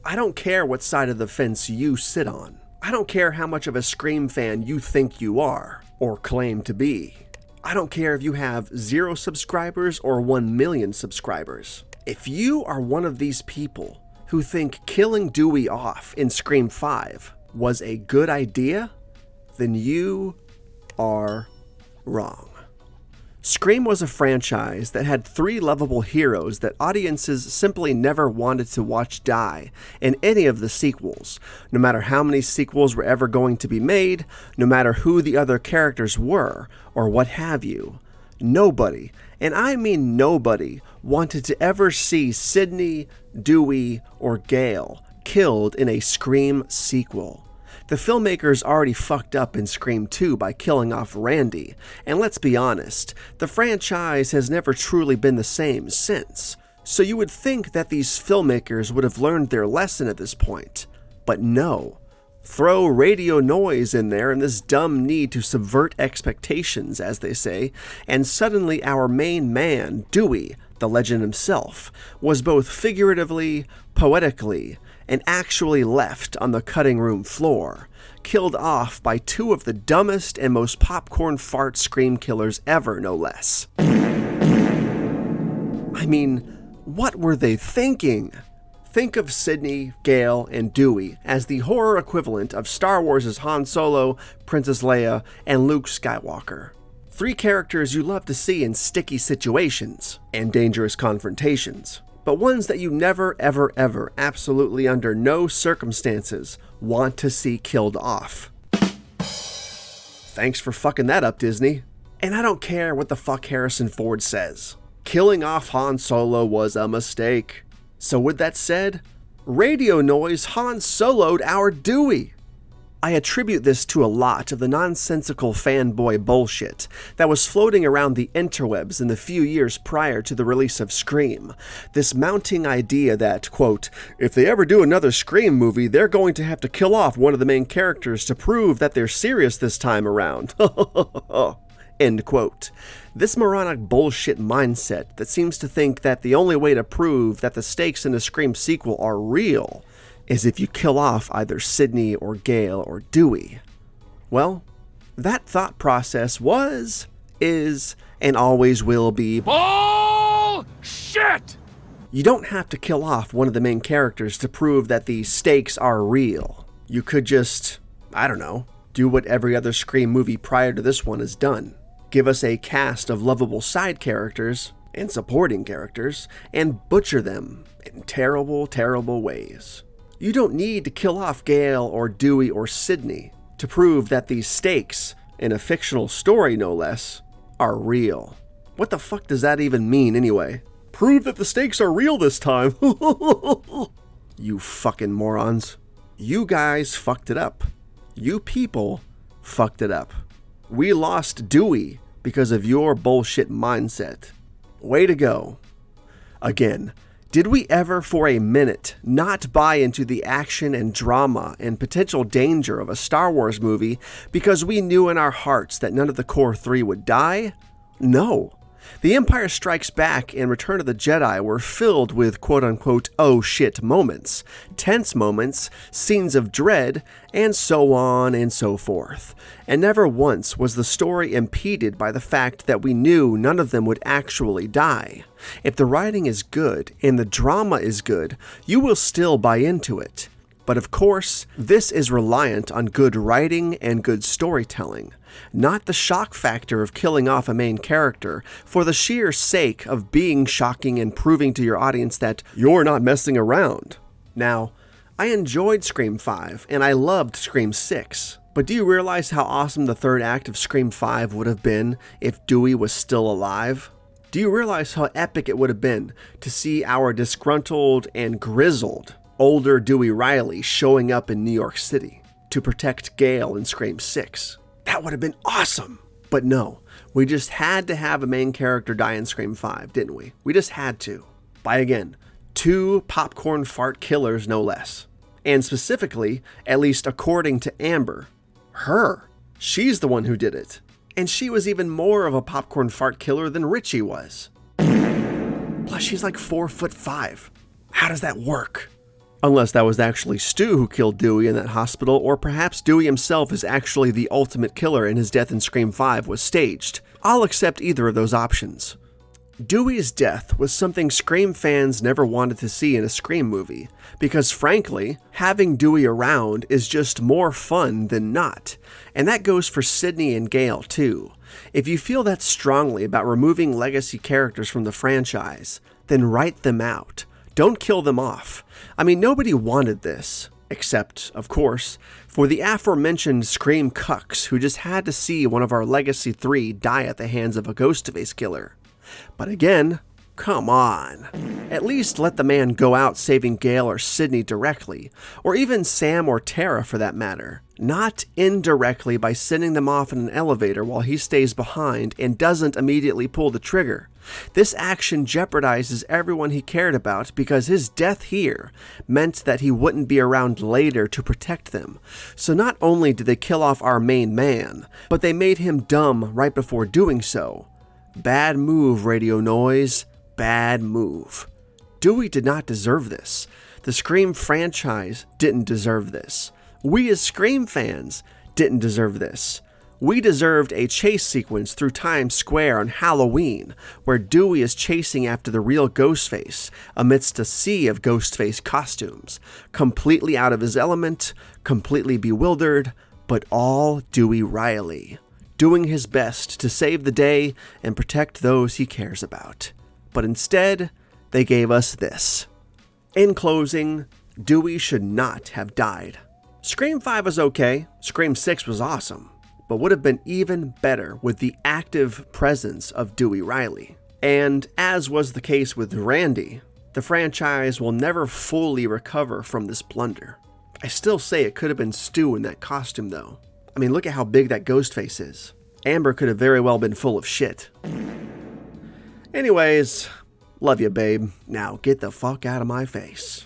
I don't care what side of the fence you sit on. I don't care how much of a Scream fan you think you are, or claim to be. I don't care if you have 0 subscribers or 1 million subscribers. If you are one of these people who think killing Dewey off in Scream 5 was a good idea, then you are wrong. Scream was a franchise that had 3 lovable heroes that audiences simply never wanted to watch die in any of the sequels, no matter how many sequels were ever going to be made, no matter who the other characters were, or what have you. Nobody, and I mean nobody, wanted to ever see Sidney, Dewey, or Gale killed in a Scream sequel. The filmmakers already fucked up in Scream 2 by killing off Randy, and let's be honest, the franchise has never truly been the same since. So you would think that these filmmakers would have learned their lesson at this point. But no. Throw radio noise in there and this dumb need to subvert expectations, as they say, and suddenly our main man, Dewey, the legend himself, was both figuratively, poetically, and actually left on the cutting room floor, killed off by 2 of the dumbest and most popcorn fart Scream killers ever, no less. I mean, what were they thinking? Think of Sidney, Gale, and Dewey as the horror equivalent of Star Wars' Han Solo, Princess Leia, and Luke Skywalker. 3 characters you love to see in sticky situations and dangerous confrontations, but ones that you never, ever, ever, absolutely under no circumstances want to see killed off. Thanks for fucking that up, Disney. And I don't care what the fuck Harrison Ford says. Killing off Han Solo was a mistake. So with that said, radio noise Han Solo'd our Dewey. I attribute this to a lot of the nonsensical fanboy bullshit that was floating around the interwebs in the few years prior to the release of Scream. This mounting idea that, quote, if they ever do another Scream movie, they're going to have to kill off one of the main characters to prove that they're serious this time around. End quote. This moronic bullshit mindset that seems to think that the only way to prove that the stakes in a Scream sequel are real is if you kill off either Sidney or Gale or Dewey. Well, that thought process was, is, and always will be bullshit! You don't have to kill off one of the main characters to prove that the stakes are real. You could just, I don't know, do what every other Scream movie prior to this one has done. Give us a cast of lovable side characters and supporting characters and butcher them in terrible, terrible ways. You don't need to kill off Gale or Dewey or Sidney to prove that these stakes, in a fictional story no less, are real. What the fuck does that even mean anyway? Prove that the stakes are real this time. You fucking morons. You guys fucked it up. You people fucked it up. We lost Dewey because of your bullshit mindset. Way to go. Again, did we ever for a minute not buy into the action and drama and potential danger of a Star Wars movie because we knew in our hearts that none of the core 3 would die? No. The Empire Strikes Back and Return of the Jedi were filled with quote-unquote oh shit moments, tense moments, scenes of dread, and so on and so forth. And never once was the story impeded by the fact that we knew none of them would actually die. If the writing is good and the drama is good, you will still buy into it. But of course, this is reliant on good writing and good storytelling, not the shock factor of killing off a main character for the sheer sake of being shocking and proving to your audience that you're not messing around. Now, I enjoyed Scream 5 and I loved Scream 6, but do you realize how awesome the third act of Scream 5 would have been if Dewey was still alive? Do you realize how epic it would have been to see our disgruntled and grizzled older Dewey Riley showing up in New York City to protect Gale in Scream 6? That would have been awesome! But no, we just had to have a main character die in Scream 5, didn't we? We just had to. By again, 2 popcorn fart killers no less. And specifically, at least according to Amber, her. She's the one who did it. And she was even more of a popcorn fart killer than Richie was. Plus, she's like 4'5". How does that work? Unless that was actually Stu who killed Dewey in that hospital, or perhaps Dewey himself is actually the ultimate killer and his death in Scream 5 was staged. I'll accept either of those options. Dewey's death was something Scream fans never wanted to see in a Scream movie, because frankly, having Dewey around is just more fun than not. And that goes for Sidney and Gale too. If you feel that strongly about removing legacy characters from the franchise, then write them out. Don't kill them off. I mean, nobody wanted this, except, of course, for the aforementioned Scream cucks who just had to see one of our Legacy 3 die at the hands of a Ghostface killer. But again, come on. At least let the man go out saving Gale or Sidney directly, or even Sam or Tara for that matter. Not indirectly by sending them off in an elevator while he stays behind and doesn't immediately pull the trigger. This action jeopardizes everyone he cared about because his death here meant that he wouldn't be around later to protect them. So not only did they kill off our main man, but they made him dumb right before doing so. Bad move, Radio Noise. Bad move. Dewey did not deserve this. The Scream franchise didn't deserve this. We as Scream fans didn't deserve this. We deserved a chase sequence through Times Square on Halloween, where Dewey is chasing after the real Ghostface amidst a sea of Ghostface costumes, completely out of his element, completely bewildered, but all Dewey Riley, doing his best to save the day and protect those he cares about. But instead, they gave us this. In closing, Dewey should not have died. Scream 5 was okay, Scream 6 was awesome, but would have been even better with the active presence of Dewey Riley. And as was the case with Randy, the franchise will never fully recover from this blunder. I still say it could have been Stu in that costume though. I mean, look at how big that Ghostface is. Amber could have very well been full of shit. Anyways, love you, babe. Now get the fuck out of my face.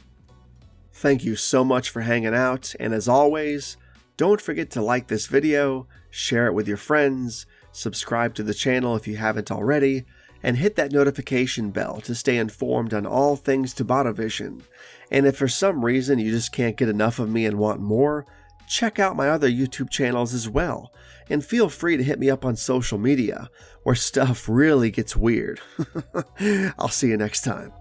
Thank you so much for hanging out, and as always, don't forget to like this video, share it with your friends, subscribe to the channel if you haven't already, and hit that notification bell to stay informed on all things TobattoVision. And if for some reason you just can't get enough of me and want more, check out my other YouTube channels as well, and feel free to hit me up on social media, where stuff really gets weird. I'll see you next time.